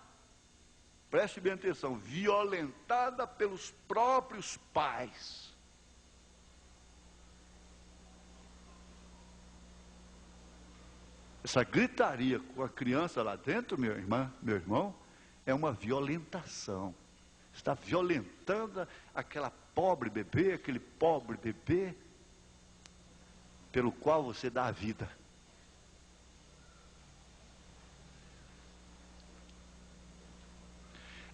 preste bem atenção, violentada pelos próprios pais. Essa gritaria com a criança lá dentro, meu irmão, é uma violentação. Está violentando aquela pobre bebê, aquele pobre bebê, pelo qual você dá a vida.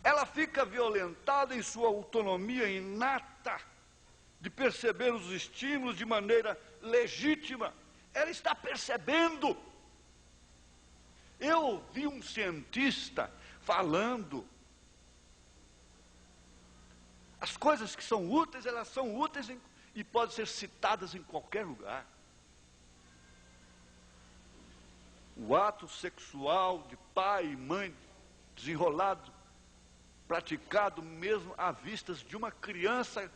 Ela fica violentada em sua autonomia inata de perceber os estímulos de maneira legítima. Ela está percebendo. Eu ouvi um cientista falando, as coisas que são úteis, elas são úteis e podem ser citadas em qualquer lugar. O ato sexual de pai e mãe desenrolado, praticado mesmo à vistas de uma criança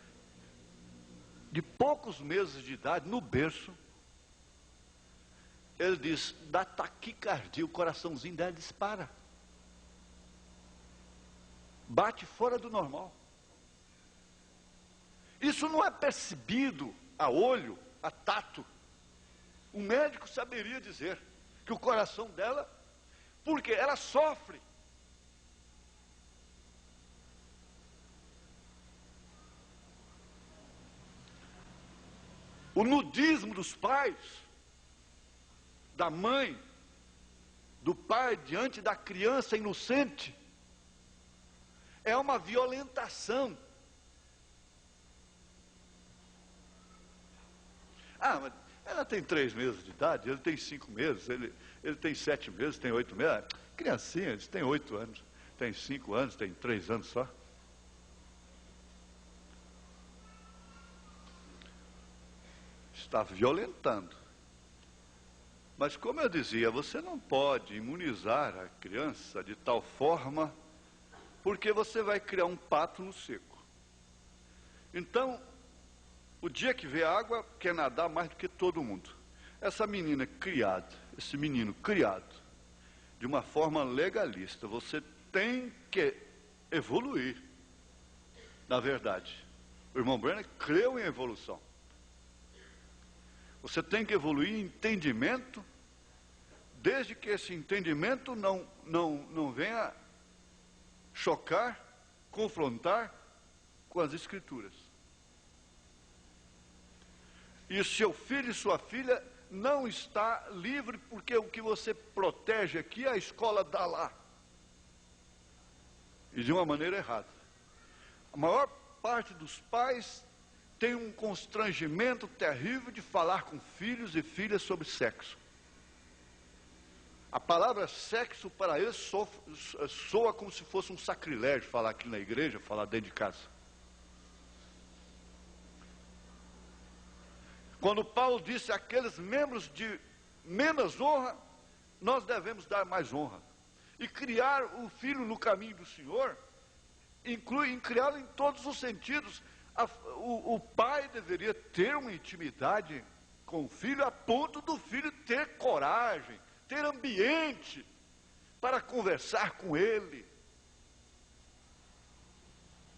de poucos meses de idade, no berço, ele diz, dá taquicardia, o coraçãozinho dela dispara. Bate fora do normal. Isso não é percebido a olho, a tato. O médico saberia dizer que o coração dela, porque ela sofre. O nudismo dos pais, da mãe, do pai diante da criança inocente, é uma violentação. Mas ela tem 3 meses de idade, ele tem 5 meses, ele tem 7 meses, tem 8 meses. Criancinha, eles têm 8 anos, tem 5 anos, tem 3 anos só. Está violentando. Mas como eu dizia, você não pode imunizar a criança de tal forma, porque você vai criar um pato no seco. Então, o dia que vê água, quer nadar mais do que todo mundo. Essa menina criada, esse menino criado, de uma forma legalista, você tem que evoluir. Na verdade, o irmão Brenner creu em evolução. Você tem que evoluir em entendimento, desde que esse entendimento não venha chocar, confrontar com as Escrituras. E seu filho e sua filha não está livre, porque o que você protege aqui, a escola dá lá. E de uma maneira errada. A maior parte dos pais tem um constrangimento terrível de falar com filhos e filhas sobre sexo. A palavra sexo para eles soa como se fosse um sacrilégio falar aqui na igreja, falar dentro de casa. Quando Paulo disse àqueles membros de menos honra, nós devemos dar mais honra. E criar o filho no caminho do Senhor, inclui criá-lo em todos os sentidos. O pai deveria ter uma intimidade com o filho, a ponto do filho ter coragem, ter ambiente para conversar com ele.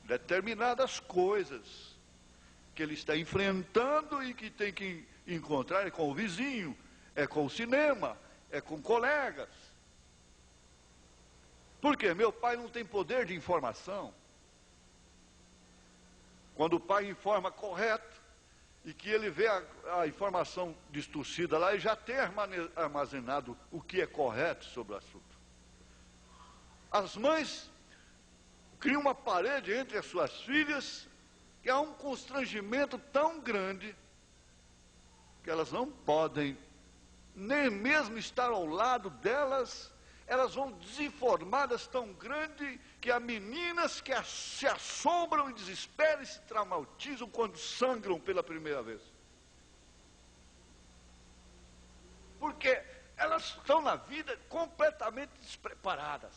Determinadas coisas que ele está enfrentando e que tem que encontrar é com o vizinho, é com o cinema, é com colegas. Por quê? Meu pai não tem poder de informação. Quando o pai informa correto e que ele vê a informação distorcida lá, ele já tem armazenado o que é correto sobre o assunto. As mães criam uma parede entre as suas filhas, que há um constrangimento tão grande que elas não podem nem mesmo estar ao lado delas. Elas vão desinformadas tão grande que há meninas que se assombram e desesperam e se traumatizam quando sangram pela primeira vez. Porque elas estão na vida completamente despreparadas.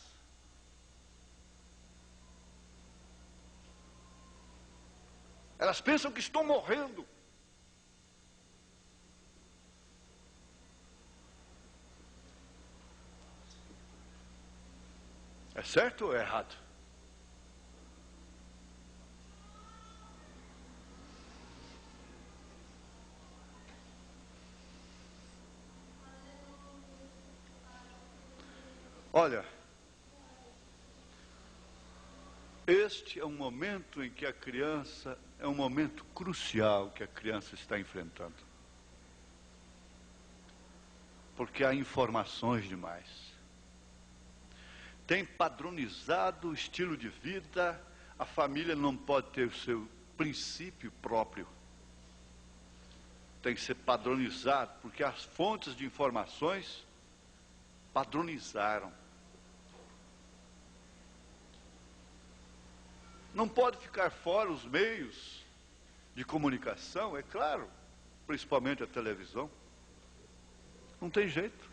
Elas pensam que estão morrendo. É certo ou é errado? Olha, este é um momento em que a criança, é um momento crucial que a criança está enfrentando. Porque há informações demais. Tem padronizado o estilo de vida, a família não pode ter o seu princípio próprio. Tem que ser padronizado, porque as fontes de informações padronizaram. Não pode ficar fora os meios de comunicação, é claro, principalmente a televisão. Não tem jeito.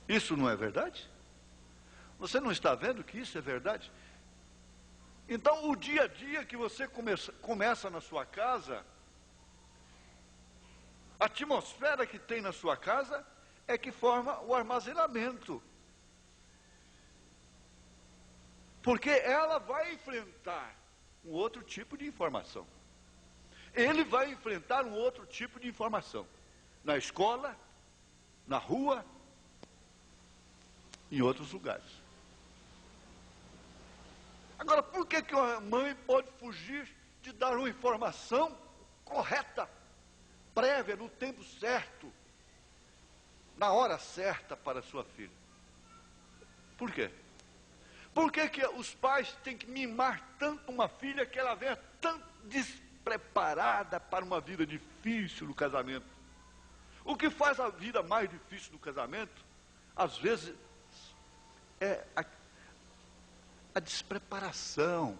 Isso não é verdade? Você não está vendo que isso é verdade? Então, o dia a dia que você começa na sua casa, a atmosfera que tem na sua casa é que forma o armazenamento. Porque ela vai enfrentar um outro tipo de informação. Ele vai enfrentar um outro tipo de informação. Na escola, na rua, em outros lugares. Agora, por que uma mãe pode fugir de dar uma informação correta, prévia, no tempo certo, na hora certa para sua filha? Por quê? Por que os pais têm que mimar tanto uma filha que ela venha tão despreparada para uma vida difícil no casamento? O que faz a vida mais difícil no casamento, às vezes, é a despreparação.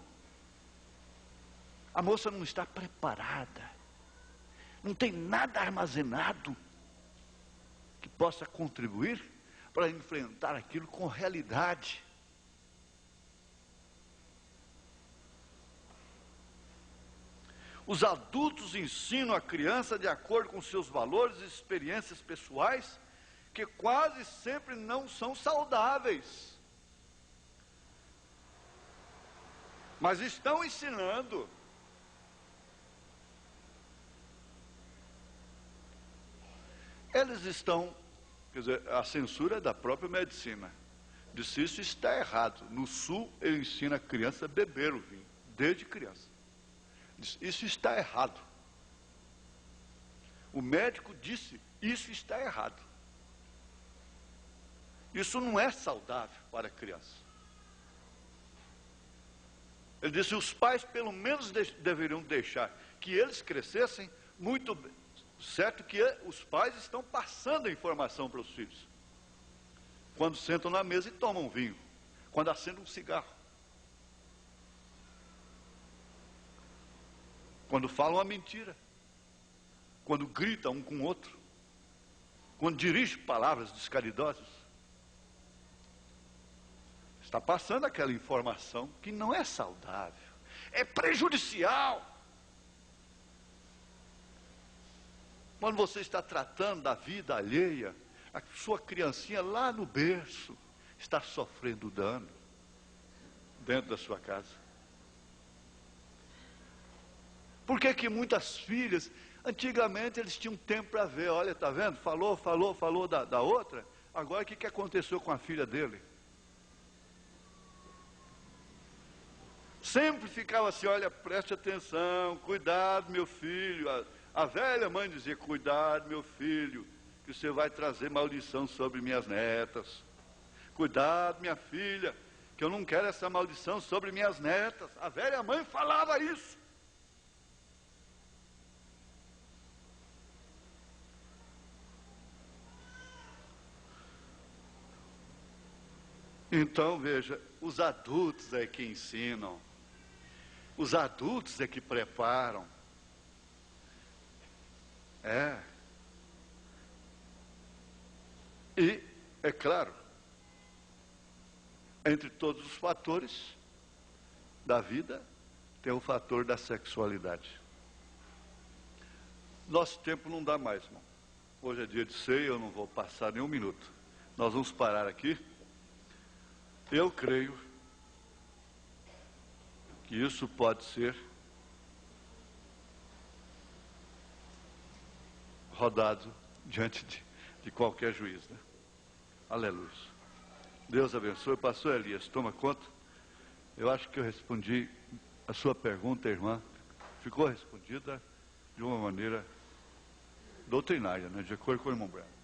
A moça não está preparada, não tem nada armazenado que possa contribuir para enfrentar aquilo com realidade. Os adultos ensinam a criança de acordo com seus valores e experiências pessoais, que quase sempre não são saudáveis. Mas estão ensinando. Eles estão, quer dizer, a censura é da própria medicina. Disse, isso está errado. No Sul, ele ensina a criança a beber o vinho, desde criança. Disse, isso está errado. O médico disse, isso está errado. Isso não é saudável para a criança. Ele disse, os pais pelo menos deveriam deixar que eles crescessem muito bem. Certo que os pais estão passando a informação para os filhos. Quando sentam na mesa e tomam vinho. Quando acendem um cigarro. Quando falam a mentira. Quando gritam um com o outro. Quando dirigem palavras descaridosas. Está passando aquela informação que não é saudável. É prejudicial. Quando você está tratando da vida alheia, a sua criancinha lá no berço está sofrendo dano dentro da sua casa. Por que muitas filhas, antigamente eles tinham tempo para ver, olha, está vendo? Falou da outra, agora o que aconteceu com a filha dele? Sempre ficava assim, olha, preste atenção, cuidado meu filho. A velha mãe dizia, cuidado meu filho, que você vai trazer maldição sobre minhas netas. Cuidado minha filha, que eu não quero essa maldição sobre minhas netas. A velha mãe falava isso. Então veja, os adultos é que ensinam. Os adultos é que preparam. E, é claro, entre todos os fatores da vida, tem o fator da sexualidade. Nosso tempo não dá mais, irmão. Hoje é dia de ceia, eu não vou passar nem um minuto. Nós vamos parar aqui. Eu creio que isso pode ser rodado diante de qualquer juiz, né? Aleluia. Deus abençoe. Pastor Elias, toma conta. Eu acho que eu respondi a sua pergunta, irmã. Ficou respondida de uma maneira doutrinária, né? De acordo com o irmão Branco.